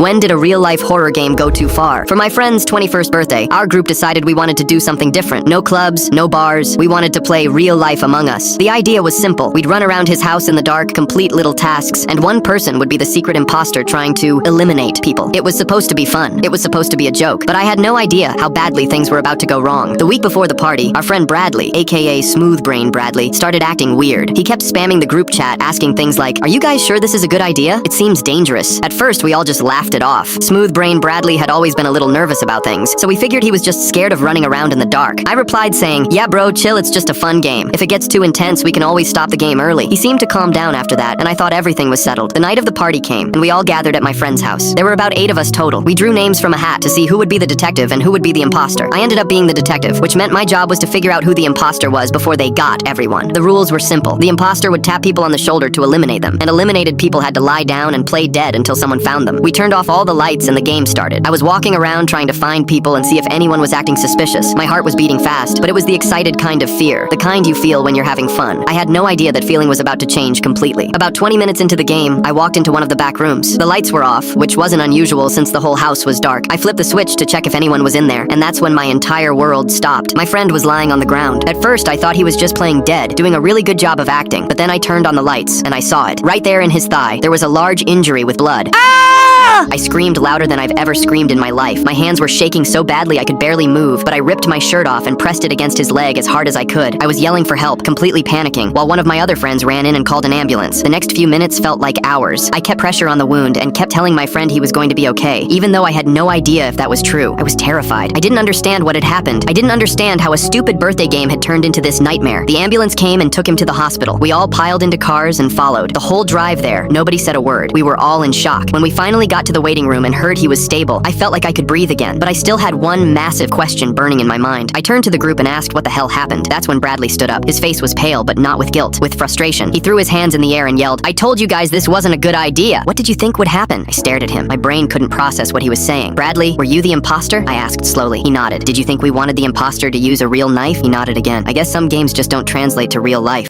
When did a real-life horror game go too far? For my friend's 21st birthday, our group decided we wanted to do something different. No clubs, no bars. We wanted to play real-life Among Us. The idea was simple. We'd run around his house in the dark, complete little tasks, and one person would be the secret imposter trying to eliminate people. It was supposed to be fun. It was supposed to be a joke, but I had no idea how badly things were about to go wrong. The week before the party, our friend Bradley, aka Smooth Brain Bradley, started acting weird. He kept spamming the group chat, asking things like, "Are you guys sure this is a good idea? It seems dangerous." At first, we all just laughed it off. Smooth Brain Bradley had always been a little nervous about things, so we figured he was just scared of running around in the dark. I replied saying, "Yeah bro, chill, it's just a fun game. If it gets too intense, we can always stop the game early." He seemed to calm down after that, and I thought everything was settled. The night of the party came, and we all gathered at my friend's house. There were about 8 of us total. We drew names from a hat to see who would be the detective and who would be the imposter. I ended up being the detective, which meant my job was to figure out who the imposter was before they got everyone. The rules were simple. The imposter would tap people on the shoulder to eliminate them, and eliminated people had to lie down and play dead until someone found them. We turned off all the lights and the game started. I was walking around trying to find people and see if anyone was acting suspicious. My heart was beating fast, but it was the excited kind of fear, the kind you feel when you're having fun. I had no idea that feeling was about to change completely. About 20 minutes into the game, I walked into one of the back rooms. The lights were off, which wasn't unusual since the whole house was dark. I flipped the switch to check if anyone was in there, and that's when my entire world stopped. My friend was lying on the ground. At first, I thought he was just playing dead, doing a really good job of acting, but then I turned on the lights, and I saw it. Right there in his thigh, there was a large injury with blood. I screamed louder than I've ever screamed in my life. My hands were shaking so badly I could barely move, but I ripped my shirt off and pressed it against his leg as hard as I could. I was yelling for help, completely panicking, while one of my other friends ran in and called an ambulance. The next few minutes felt like hours. I kept pressure on the wound and kept telling my friend he was going to be okay, even though I had no idea if that was true. I was terrified. I didn't understand what had happened. I didn't understand how a stupid birthday game had turned into this nightmare. The ambulance came and took him to the hospital. We all piled into cars and followed. The whole drive there, nobody said a word. We were all in shock. When we finally got to the waiting room and heard he was stable, I felt like I could breathe again, but I still had one massive question burning in my mind. I turned to the group and asked what the hell happened. That's when Bradley stood up. His face was pale, but not with guilt, with frustration. He threw his hands in the air and yelled, "I told you guys this wasn't a good idea. What did you think would happen?" I stared at him. My brain couldn't process what he was saying. "Bradley, were you the imposter?" I asked slowly. He nodded. "Did you think we wanted the imposter to use a real knife?" He nodded again. "I guess some games just don't translate to real life."